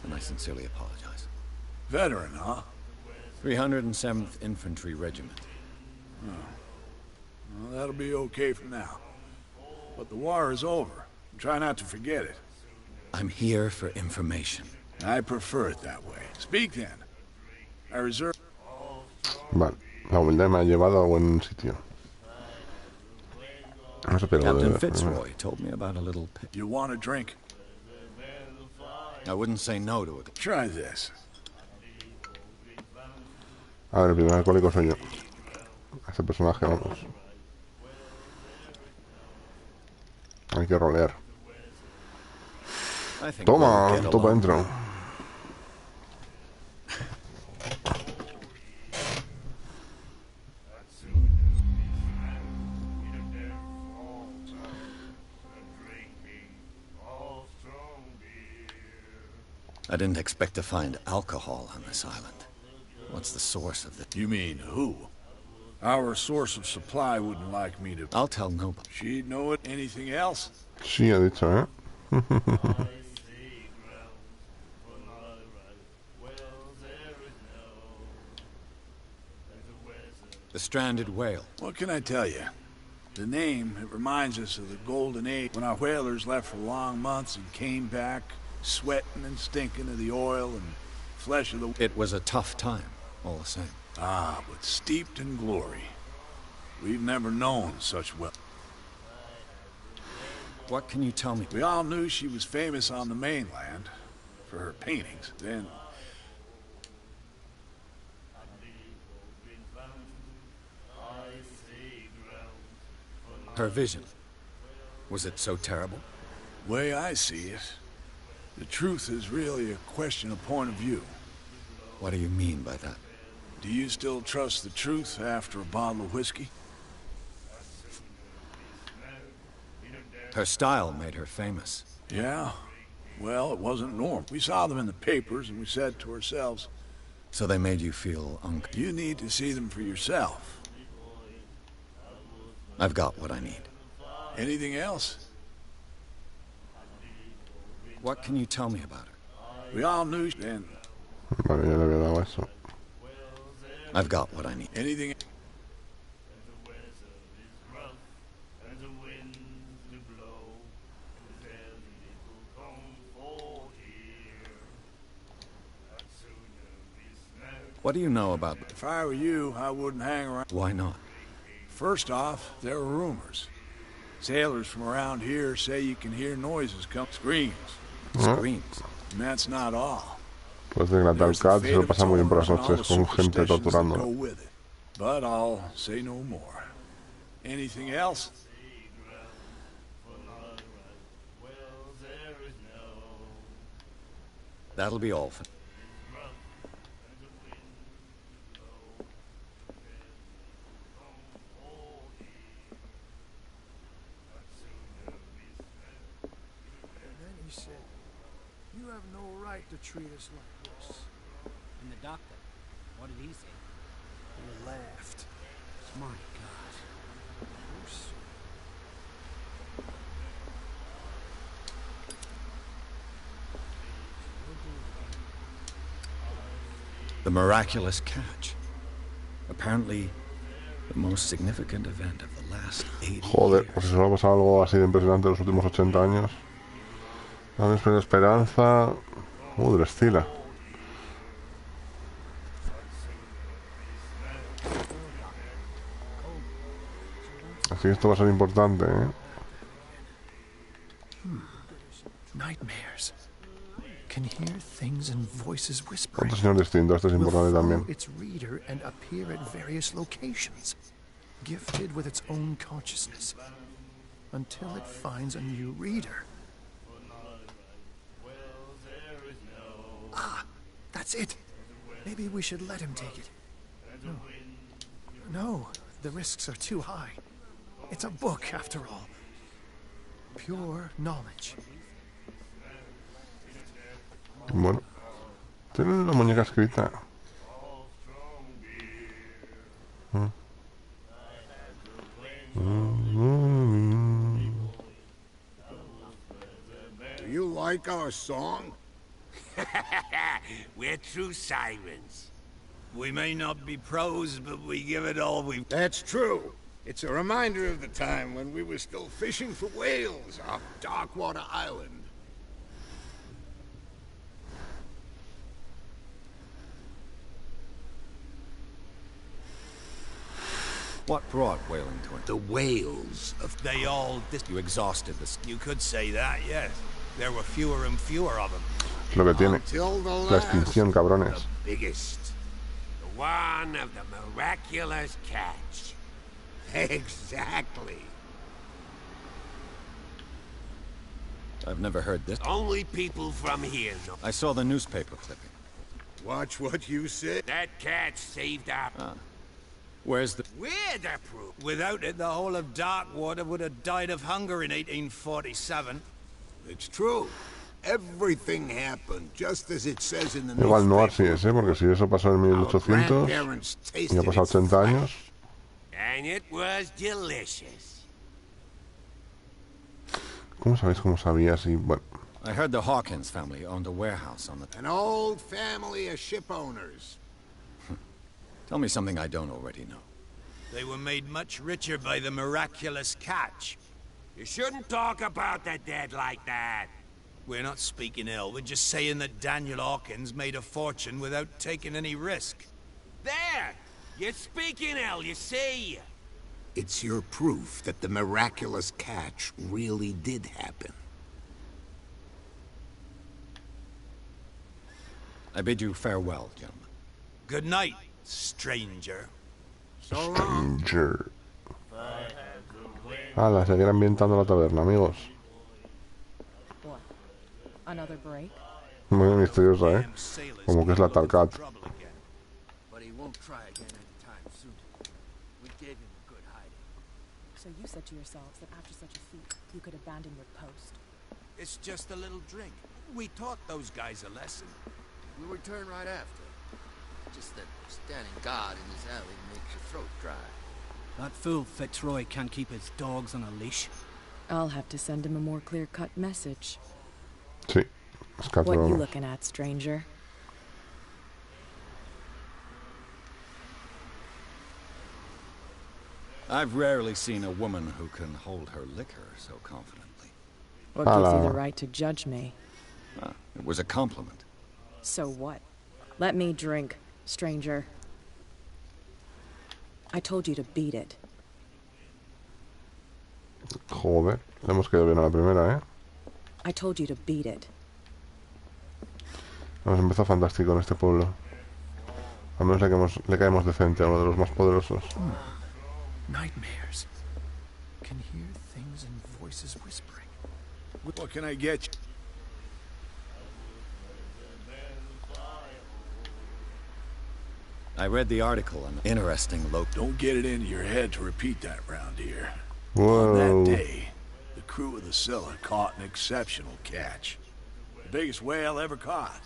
and I sincerely apologize.
Veteran, huh?
307th Infantry Regiment.
Well, that'll be okay for now. But the war is over. Try not to forget it.
I'm here for information.
I prefer it that way. Speak then. I reserve...
Vale. La humildad me ha llevado a buen sitio. No sé, pero
Captain Fitzroy told me about a little pit.
You want a drink?
I wouldn't say no to it.
Try this.
A ver, el primer alcohólico soy yo. Este personaje, vamos. Hay que rolear.
I think
Toma,
we'll get
topa
along.
dentro.
I didn't expect to find alcohol on this island. What's the source of the...
You mean who? Our source of supply wouldn't like me to...
I'll tell nobody.
She'd know it. Anything else?
Sí, ha dicho, ¿eh?
The stranded whale.
What can I tell you? The name, it reminds us of the golden age when our whalers left for long months and came back sweating and stinking of the oil and flesh of the...
It was a tough time, all the same.
Ah, but steeped in glory. We've never known such well.
What can you tell me?
We all knew she was famous on the mainland for her paintings. Then...
Her vision. Was it so terrible?
Way I see it, the truth is really a question of point of view.
What do you mean by that?
Do you still trust the truth after a bottle of whiskey?
Her style made her famous.
Yeah. Well, it wasn't normal. We saw them in the papers and we said to ourselves...
So they made you feel
You need to see them for yourself.
I've got what I need.
Anything else?
What can you tell me about her?
We all knew then.
Vale, ya le había dado eso.
I've got what I need.
Anything...
What do you know about...
If I were you, I wouldn't hang around.
Why not?
First off, there are rumors. Sailors from around here say you can hear noises come... Screams.
Screams.
And that's not all.
Puedes degradar al cat y se lo pasa muy bien por las noches con gente torturando.
But I'll say no more. Anything else?
That'll be all for...
He said, "You have no right to treat us like this."
And the doctor, what did he say?
He laughed. My God. You're so...
The miraculous catch. Apparently, the most significant event of the last 80
Joder,
years.
pues si solo ha pasado algo así de impresionante en los últimos 80 años. Dame esperanza. Drescila. Así que esto va a ser importante, ¿eh?
Nightmares. Can hear things and voices whispering.
Otro señor distinto, esto es importante también.
Its reader and appear at various locations, gifted with its own consciousness, until it finds a new reader. Ah, that's it. Maybe we should let him take it. No, the risks are too high. It's a book, after all. Pure knowledge.
Bueno, tiene la muñeca escrita.
Do you like our song?
We're true sirens. We may not be pros, but we give it all we've...
That's true. It's a reminder of the time when we were still fishing for whales off Darkwater Island.
What brought whaling to it?
The whales of... They all...
You exhausted this.
You could say that, yes. There were fewer and fewer of them.
Es lo que tiene.
Until the
La extinción, cabrones.
The biggest. The one of the miraculous catch. Exactly.
I've never heard this.
Only people from here know.
I saw the newspaper clipping.
Watch what you say.
That catch saved our...
Where's the...
We're the proof. Without it, the whole of Darkwater would have died of hunger in 1847.
It's true. Everything happened just as it says in the
Igual no así
newspaper.
es, ¿eh? Porque si eso pasó en
Our
1800
grandparents
y ha
tasted
pasado
its
80
flesh.
años.
And it was delicious.
¿Cómo sabéis cómo sabía? Si, bueno,
I heard the Hawkins family owned a warehouse on the...
An old family of ship owners.
Tell me something I don't already know.
They were made much richer by the miraculous catch. You shouldn't talk about the dead like that. We're not speaking ill. We're just saying that Daniel Hawkins made a fortune without taking any risk. There! You're speaking ill, you see?
It's your proof that the miraculous catch really did happen.
I bid you farewell, gentlemen.
Good night, stranger.
So long.
Stranger. Hala, seguir ambientando la taberna, amigos.
What? Another break?
Muy misteriosa, ¿eh? Como que es la Talcat.
But he won't try again anytime soon. We gave him a good hiding.
So you said to yourselves that after such a feat, you could abandon your post.
It's just a little drink. We taught those guys a lesson.
We'll return right after. Just that standing guard in this alley makes your throat dry.
That fool Fitzroy can't keep his dogs on a leash.
I'll have to send him a more clear-cut message.
Sí,
What you looking at, stranger?
I've rarely seen a woman who can hold her liquor so confidently.
What gives you the right to judge me?
It was a compliment.
So what? Let me drink, stranger. I told you to beat it.
Joder, le hemos quedado bien a la primera, ¿eh?
I told you to beat it.
Hemos empezado fantástico en este pueblo. Al menos le caemos decente a uno de los más poderosos.
Nightmares. Can hear things and voices whispering.
What can I get you?
I read the article on interesting local...
Don't get it into your head to repeat that round here.
Whoa.
On that day, the crew of the Scylla caught an exceptional catch. The biggest whale ever caught.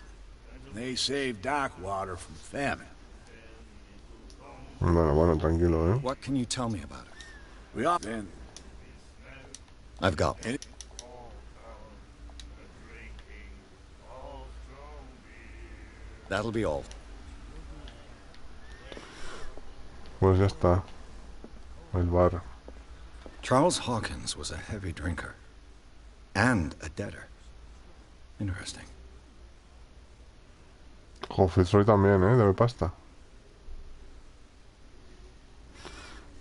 They saved Darkwater from famine.
Bueno, tranquilo, ¿eh?
What can you tell me about it?
We all... Then...
I've got... That'll be all.
Pues ya está. El bar.
Charles Hawkins was a heavy drinker. And a debtor. Interesting.
Jo, Fitzroy también, ¿eh? Debe pasta.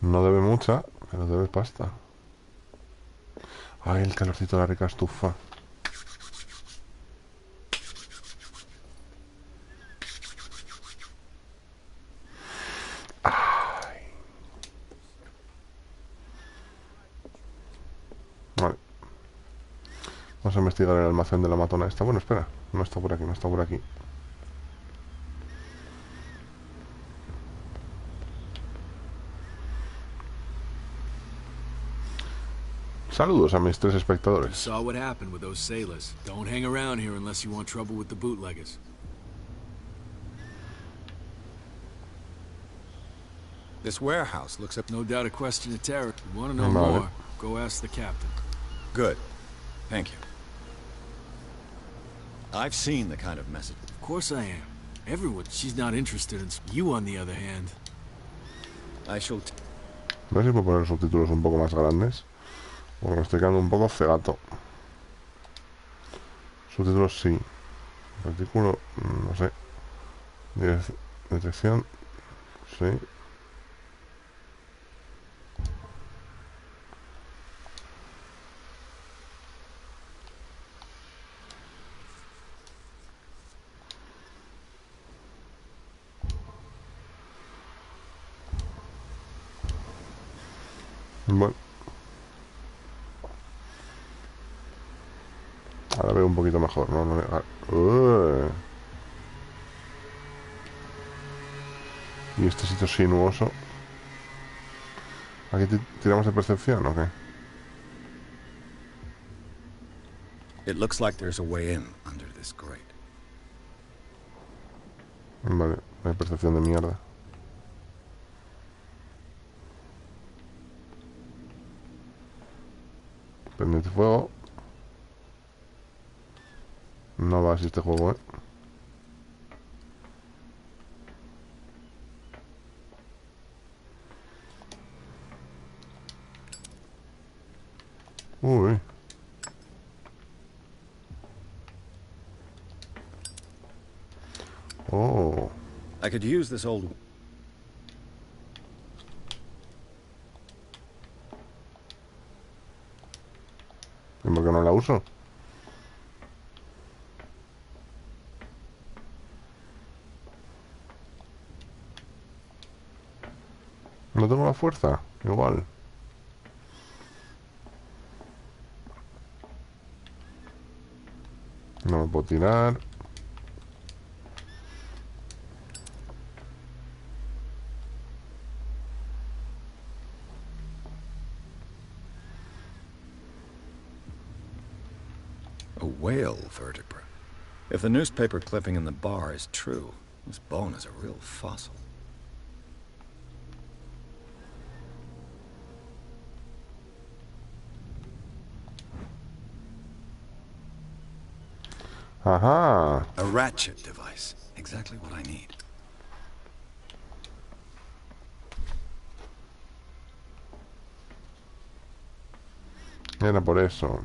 No debe mucha, pero debe pasta. Ay, el calorcito de la rica estufa. Ay. Vale. Vamos a investigar el almacén de la matona esta. Bueno, espera. No está por aquí, no está por aquí. Saludos a mis 3 espectadores.
Saw what happened with those sailors. Don't hang around here unless you want trouble with the bootleggers.
This warehouse looks up...
No doubt a question of terror. You want to know
Vale.
more? Go ask the captain.
Good. Thank you. I've seen the kind of message...
Of course I am. Everyone. She's not interested in... You, on the other hand.
I shall...
No sé si puedo poner los subtítulos un poco más grandes. Porque me estoy quedando un poco cegato. Subtítulos sí. Artículo, no sé. Detección, sí. Bueno. Ahora veo un poquito mejor, ¿no? Y este sitio sinuoso. ¿Aquí tiramos de percepción o qué?
It looks like there's a way in under this grate.
Vale, hay percepción de mierda. Pendiente fuego. No va así este juego, Uy. Oh.
I could use this old...
¿Y por qué no la uso? No tengo la fuerza. Igual. No me puedo tirar.
A whale vertebra. If the newspaper clipping in the bar is true, this bone is a real fossil.
Ajá.
A ratchet device. Exactly what I need.
Era por eso.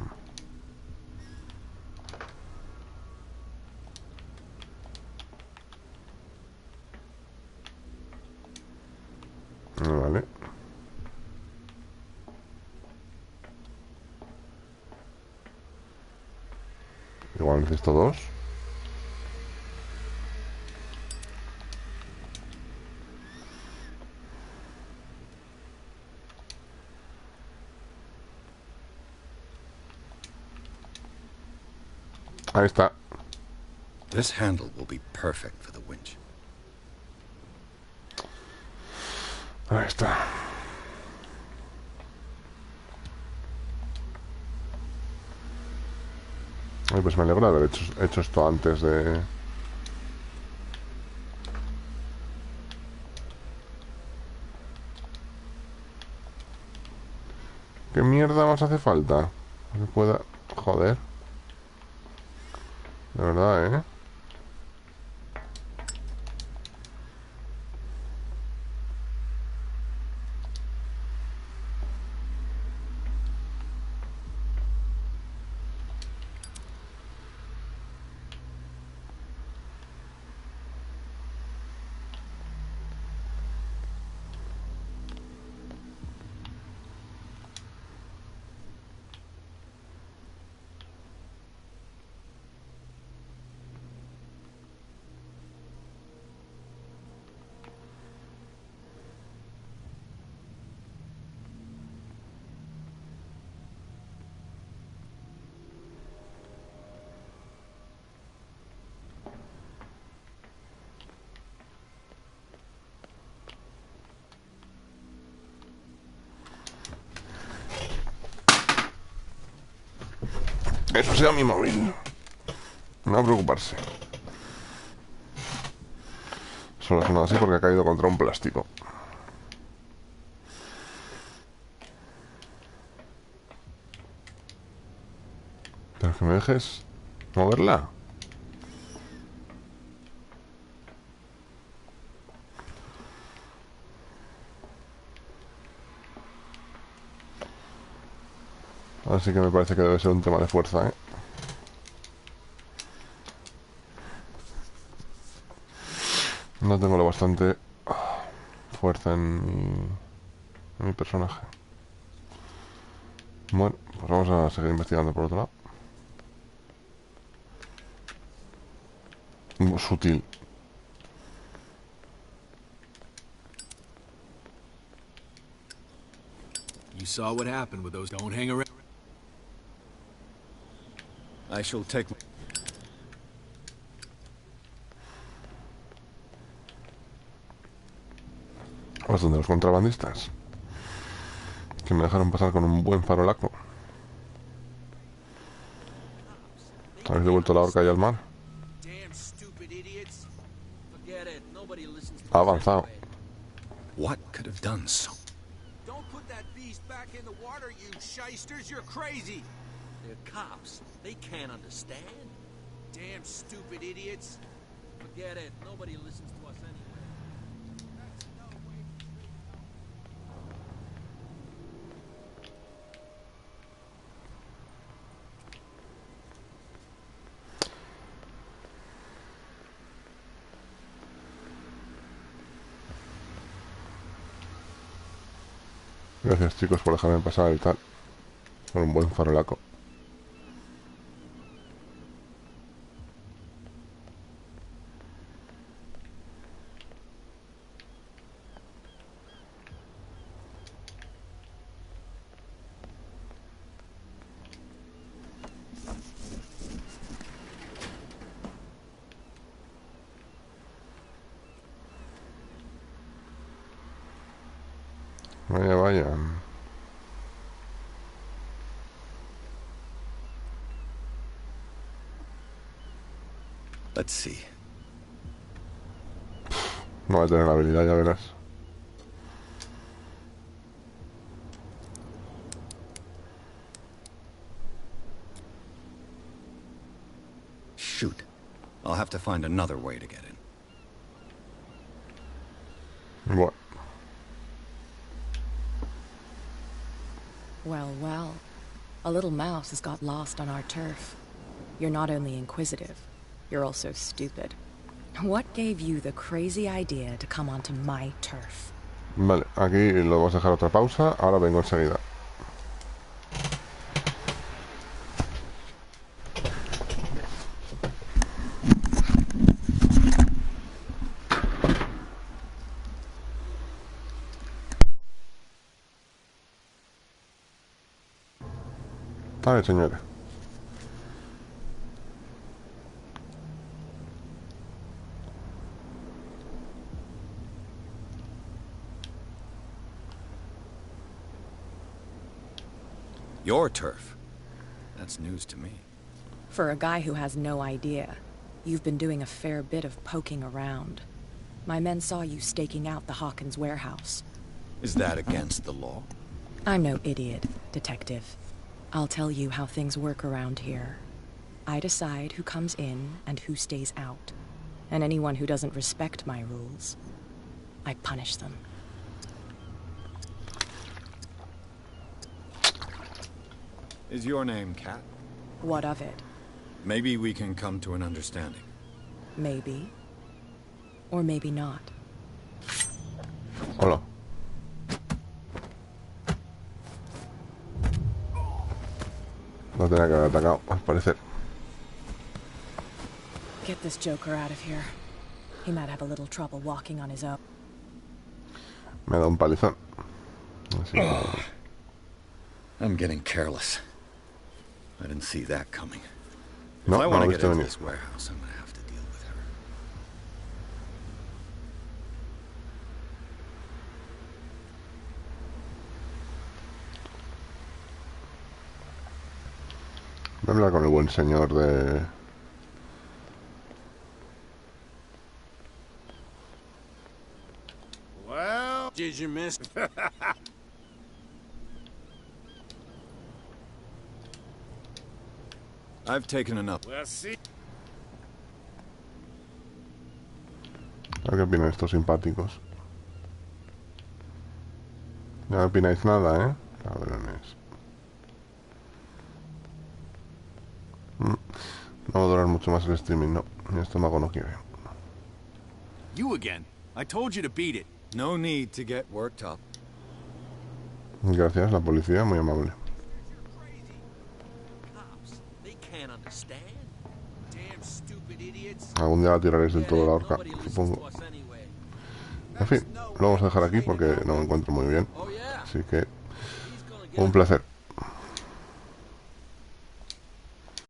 Vale. Igual necesito dos. Ahí está.
This handle will be perfect for the winch.
Ahí está. Ay, pues me alegro de haber hecho esto antes de... ¿Qué mierda más hace falta? Que pueda... Joder. De verdad, ¿eh? Eso sea mi móvil. No preocuparse. Solo ha sonado así porque ha caído contra un plástico. Pero que me dejes moverla. Así que me parece que debe ser un tema de fuerza, ¿eh? No tengo lo bastante fuerza en mi personaje. Bueno, pues vamos a seguir investigando por otro lado. Sutil.
You saw what happened with those. Don't hang around.
I shall take...
Pues donde los contrabandistas que me dejaron pasar con un buen farolaco. ¿Habéis devuelto la horca y al mar? Ha avanzado.
What could have done so?
Don't put that beast back in the water, you shysters. You're crazy. They're cops. They can't understand. Damn stupid idiots. Forget it. Nobody listens to us anyway.
Gracias, chicos, por dejarme pasar y tal. Con un buen farolaco. Vaya, vaya.
Let's see.
No voy a tener la habilidad, ya verás.
Shoot. I'll have to find another way to get in.
Bueno.
Well, well. A little mouse has got lost on our turf. You're not only inquisitive, you're also stupid. What gave you the crazy idea to come onto my turf?
Vale, aquí lo vamos a dejar otra pausa. Ahora vengo enseguida. Vale, señora.
Your turf? That's news to me.
For a guy who has no idea, you've been doing a fair bit of poking around. My men saw you staking out the Hawkins warehouse.
Is that against the law?
I'm no idiot, Detective. I'll tell you how things work around here. I decide who comes in and who stays out. And anyone who doesn't respect my rules, I punish them.
Is your name Kat?
What of it?
Maybe we can come to an understanding.
Maybe. Or maybe not.
Hola. No tenía que haber atacado, al parecer.
Get this joker out of here. He might have a little trouble walking on his own.
Me ha dado un palizón. Así que...
I'm getting careless. I didn't see that coming.
No,
if I
no
want
lo
to
he
get
visto
into
venir.
this warehouse, I'm going to have to deal with her.
Voy a hablar con el buen señor de...
Well, did you miss?
I've taken enough.
Well, see.
A ver qué opinan estos simpáticos. No opináis nada, ¿eh? Cabrones. No va a durar mucho más el streaming, no. Mi estómago no quiere.
You again. I told you to beat it.
No need to get worked up.
Gracias, la policía, muy amable. Algún día la tiraréis del todo la horca, supongo. En fin, lo vamos a dejar aquí porque no me encuentro muy bien. Así que, un placer.